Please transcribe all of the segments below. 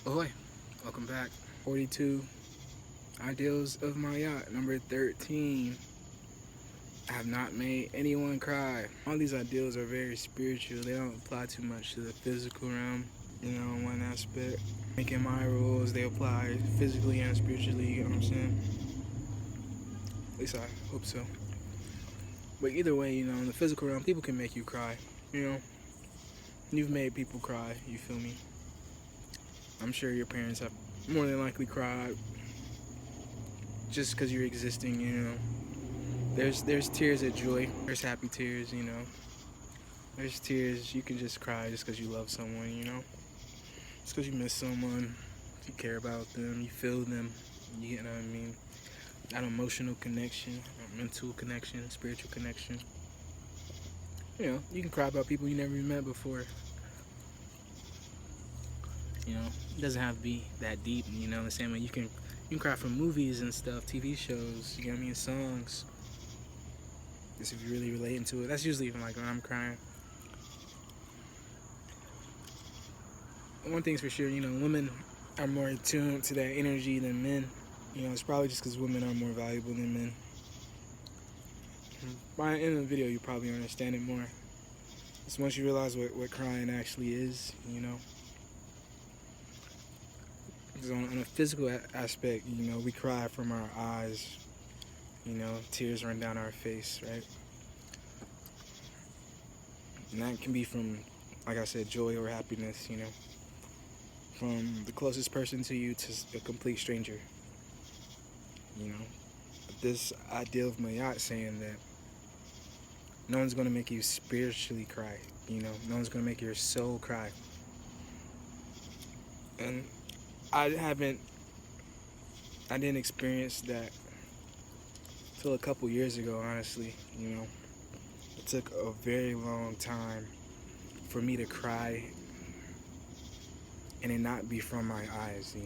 Ahoy, welcome back. 42 Ideals of my yacht, number 13. I have not made anyone cry. All these ideals are very spiritual. They don't apply too much to the physical realm, in one aspect. Making my rules, they apply physically and spiritually, you know what I'm saying? At least I hope so. But either way, in the physical realm, people can make you cry, You've made people cry, you feel me? I'm sure your parents have more than likely cried just because you're existing. There's tears of joy. There's happy tears. There's tears you can just cry just because you love someone. Just because you miss someone, you care about them, you feel them. You know what I mean? That emotional connection, mental connection, spiritual connection. You can cry about people you never even met before. It doesn't have to be that deep. The same way you can cry from movies and stuff, TV shows. You know what I mean? Songs. Just if you really relate into it. That's usually even like when I'm crying. One thing's for sure, women are more attuned to that energy than men. It's probably just because women are more valuable than men. By the end of the video, you probably understand it more. It's once you realize what crying actually is. Because on a physical aspect, we cry from our eyes. Tears run down our face, right? And that can be from, like I said, joy or happiness, from the closest person to you to a complete stranger, But this idea of Mayat saying that no one's going to make you spiritually cry, no one's going to make your soul cry. And I didn't experience that till a couple years ago, honestly. It took a very long time for me to cry and it not be from my eyes,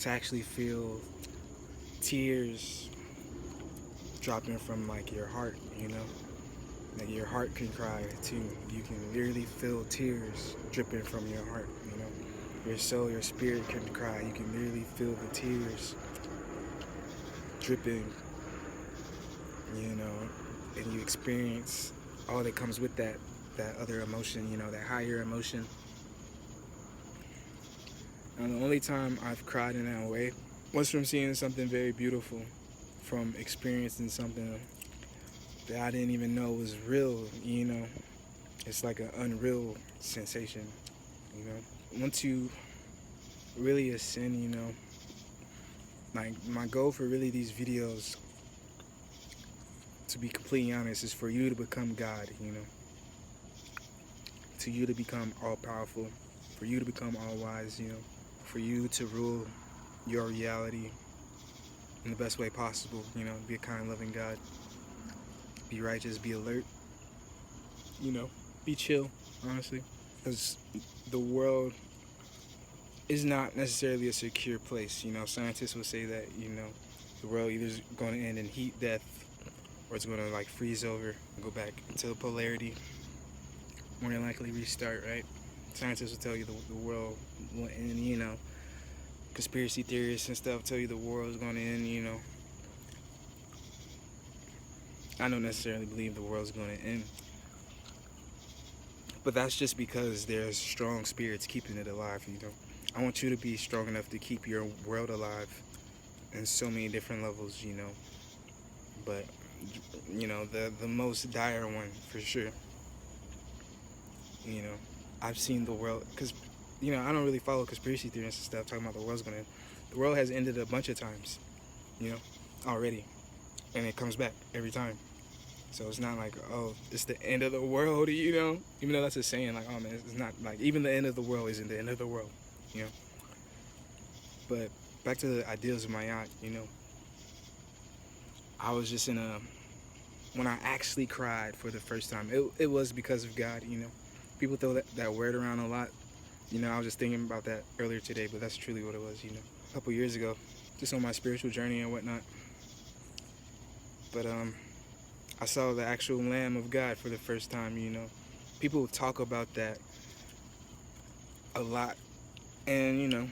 to actually feel tears dropping from like your heart, like your heart can cry too. You can literally feel tears dripping from your heart, your soul, your spirit can cry. You can literally feel the tears dripping, and you experience all that comes with that other emotion, that higher emotion. And the only time I've cried in that way was from seeing something very beautiful, from experiencing something that I didn't even know was real, It's like an unreal sensation, Once you really ascend, like my goal for really these videos, to be completely honest, is for you to become God, to you to become all-powerful, for you to become all-wise, for you to rule your reality in the best way possible, be a kind, loving God, be righteous, be alert, be chill, honestly, because the world is not necessarily a secure place. Scientists will say that, the world either is going to end in heat death or it's going to like freeze over and go back into polarity, more than likely restart, right? Scientists will tell you the world will end, conspiracy theorists and stuff tell you the world is going to end, I don't necessarily believe the world's going to end, but that's just because there's strong spirits keeping it alive, I want you to be strong enough to keep your world alive in so many different levels, but the most dire one for sure, I've seen the world, because I don't really follow conspiracy theories and stuff talking about the world's gonna end. The world has ended a bunch of times, already, and it comes back every time. So it's not like, oh, it's the end of the world, even though that's a saying, like, oh man, it's not like, even the end of the world isn't the end of the world, But back to the ideals of my yacht, I was just when I actually cried for the first time, it was because of God, People throw that word around a lot. I was just thinking about that earlier today, but that's truly what it was, a couple years ago, just on my spiritual journey and whatnot. But I saw the actual Lamb of God for the first time, People talk about that a lot And, you know,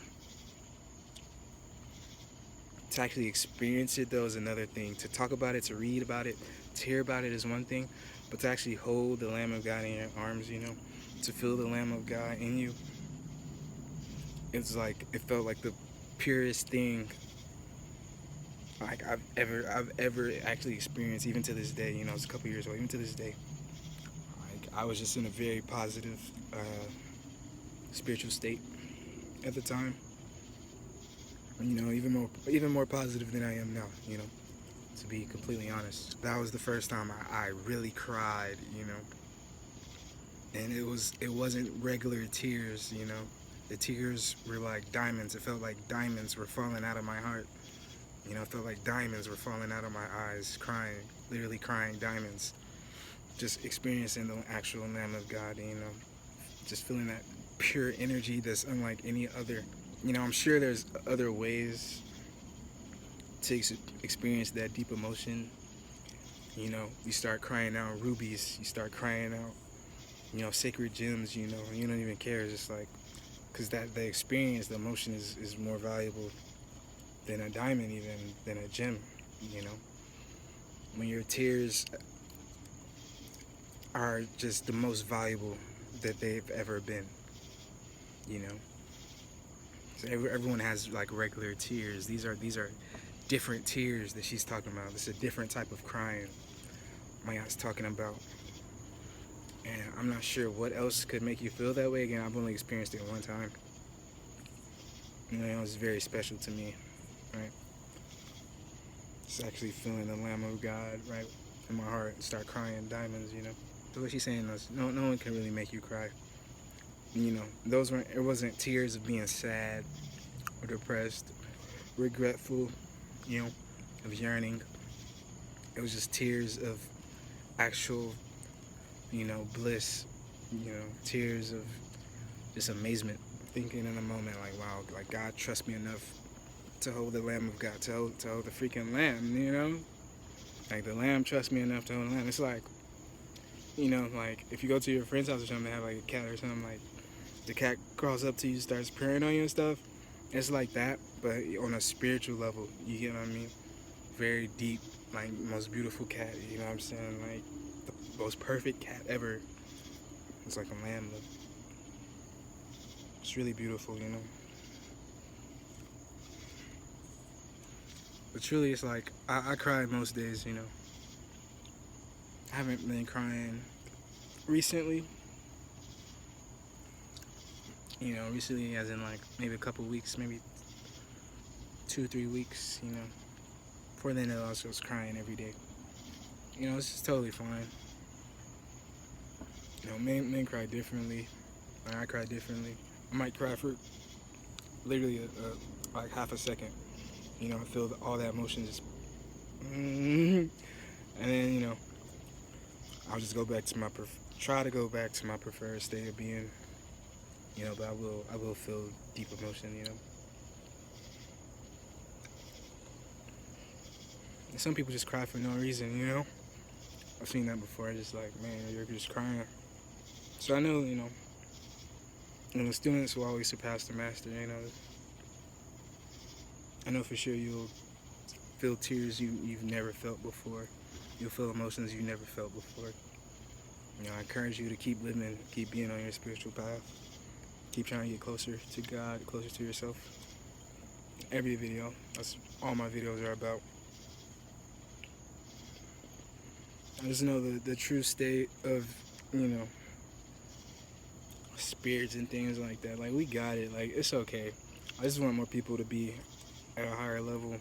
to actually experience it, though, is another thing. To talk about it, to read about it, to hear about it is one thing. But to actually hold the Lamb of God in your arms, you know, to feel the Lamb of God in you, it's like, it felt like the purest thing like I've ever actually experienced, even to this day. You know, it's a couple years ago, even to this day. Like, I was just in a very positive spiritual state at the time. You know, even more positive than I am now. You know, to be completely honest, that was the first time I really cried. You know, and it wasn't regular tears. You know, the tears were like diamonds. It felt like diamonds were falling out of my heart. You know, it felt like diamonds were falling out of my eyes, crying, literally crying diamonds. Just experiencing the actual Lamb of God, you know, just feeling that pure energy that's unlike any other. You know, I'm sure there's other ways to experience that deep emotion. You know, you start crying out rubies, you start crying out, you know, sacred gems, you don't even care. It's just like, because that the experience, the emotion is more valuable than a diamond, even than a gem, you know. When your tears are just the most valuable that they've ever been, you know. So everyone has like regular tears. These are different tears that she's talking about. This is a different type of crying Maya's talking about. And I'm not sure what else could make you feel that way. Again, I've only experienced it one time. You know, it was very special to me, right? Just actually feeling the Lamb of God right in my heart and start crying diamonds, you know. So what she's saying is, no one can really make you cry. You know, it wasn't tears of being sad or depressed, regretful, you know, of yearning. It was just tears of actual, you know, bliss, you know, tears of just amazement, thinking in the moment like, wow, like God trusts me enough to hold the Lamb of God, to hold the freaking lamb, you know? Like, the lamb trusts me enough to hold the lamb. It's like, you know, like, if you go to your friend's house or something, they have, like, a cat or something, like, the cat crawls up to you, starts purring on you and stuff. It's like that, but on a spiritual level, you get what I mean? Very deep, like, most beautiful cat, you know what I'm saying? Like, the most perfect cat ever. It's like a lamb, though. It's really beautiful, you know? But truly, it's like, I cry most days, you know? I haven't been crying recently. You know, recently as in like maybe a couple weeks, maybe 2-3 weeks, you know. Before then, I was just crying every day. You know, it's just totally fine. You know, men cry differently. I cry differently. I might cry for literally like half a second. You know, I feel all that emotion just, and then, you know, I'll just go back to try to go back to my preferred state of being. You know, but I will feel deep emotion, you know. And some people just cry for no reason, you know. I've seen that before. Just like, man, you're just crying. So I know, you know, the students will always surpass the master, you know. I know for sure you'll feel tears you've never felt before. You'll feel emotions you've never felt before. You know, I encourage you to keep living, keep being on your spiritual path. Keep trying to get closer to God, closer to yourself. Every video, that's all my videos are about. I just know the true state of, you know, spirits and things like that. Like, we got it. Like, it's okay. I just want more people to be at a higher level,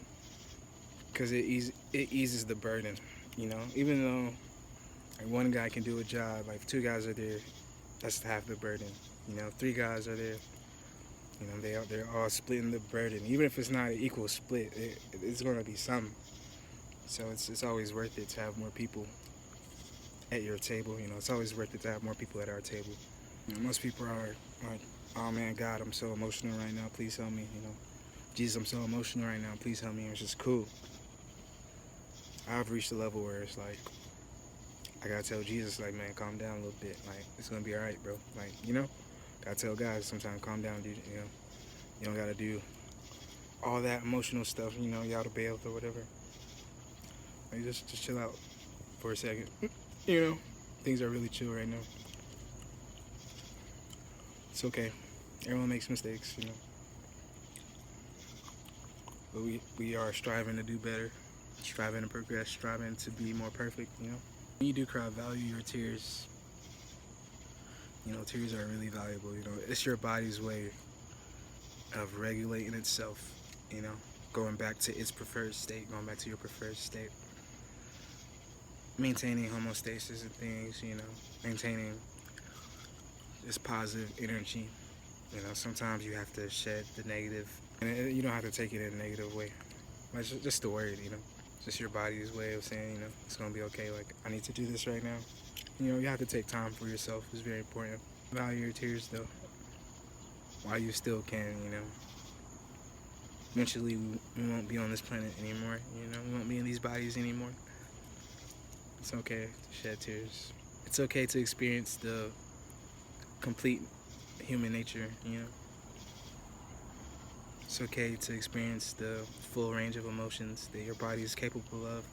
because it eases the burden, you know. Even though like one guy can do a job, like if 2 guys are there, that's half the burden. You know, 3 guys are there. You know, they're all splitting the burden. Even if it's not an equal split, it's going to be some. So it's always worth it to have more people at your table. You know, it's always worth it to have more people at our table. You know, most people are like, oh man, God, I'm so emotional right now. Please help me. You know, Jesus, I'm so emotional right now. Please help me. It's just cool. I've reached a level where it's like, I gotta tell Jesus, like, man, calm down a little bit. Like, it's gonna be all right, bro. Like, you know, gotta tell God sometimes, calm down, dude. You know, You don't gotta do all that emotional stuff, you know, you out of bail or whatever. Like just chill out for a second. You know, things are really chill right now. It's okay. Everyone makes mistakes, you know. But we are striving to do better, striving to progress, striving to be more perfect, you know. When you do cry, value your tears. You know, tears are really valuable, you know. It's your body's way of regulating itself, you know, going back to its preferred state, going back to your preferred state. Maintaining homeostasis and things, you know, maintaining this positive energy. You know, sometimes you have to shed the negative, and you don't have to take it in a negative way. It's just the word, you know. It's just your body's way of saying, you know, it's gonna be okay. Like, I need to do this right now. You know, you have to take time for yourself. It's very important. Value your tears, though, while you still can, you know. Eventually, we won't be on this planet anymore, you know. We won't be in these bodies anymore. It's okay to shed tears. It's okay to experience the complete human nature, you know. It's okay to experience the full range of emotions that your body is capable of,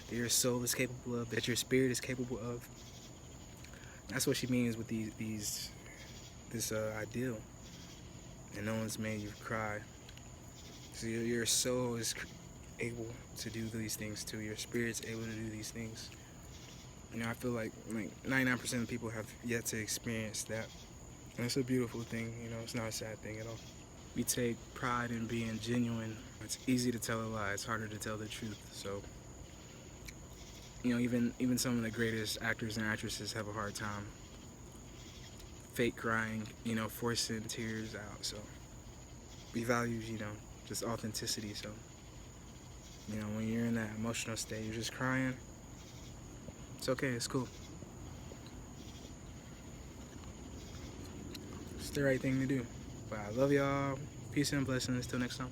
that your soul is capable of, that your spirit is capable of. That's what she means with this ideal. And no one's made you cry. So your soul is able to do these things too. Your spirit's able to do these things. You know, I feel like 99% of people have yet to experience that. And it's a beautiful thing, you know, it's not a sad thing at all. We take pride in being genuine. It's easy to tell a lie, it's harder to tell the truth. So, you know, even some of the greatest actors and actresses have a hard time fake crying, you know, forcing tears out. So we value, you know, just authenticity. So, you know, when you're in that emotional state, you're just crying, it's okay, it's cool. It's the right thing to do. But I love y'all. Peace and blessings. Till next time.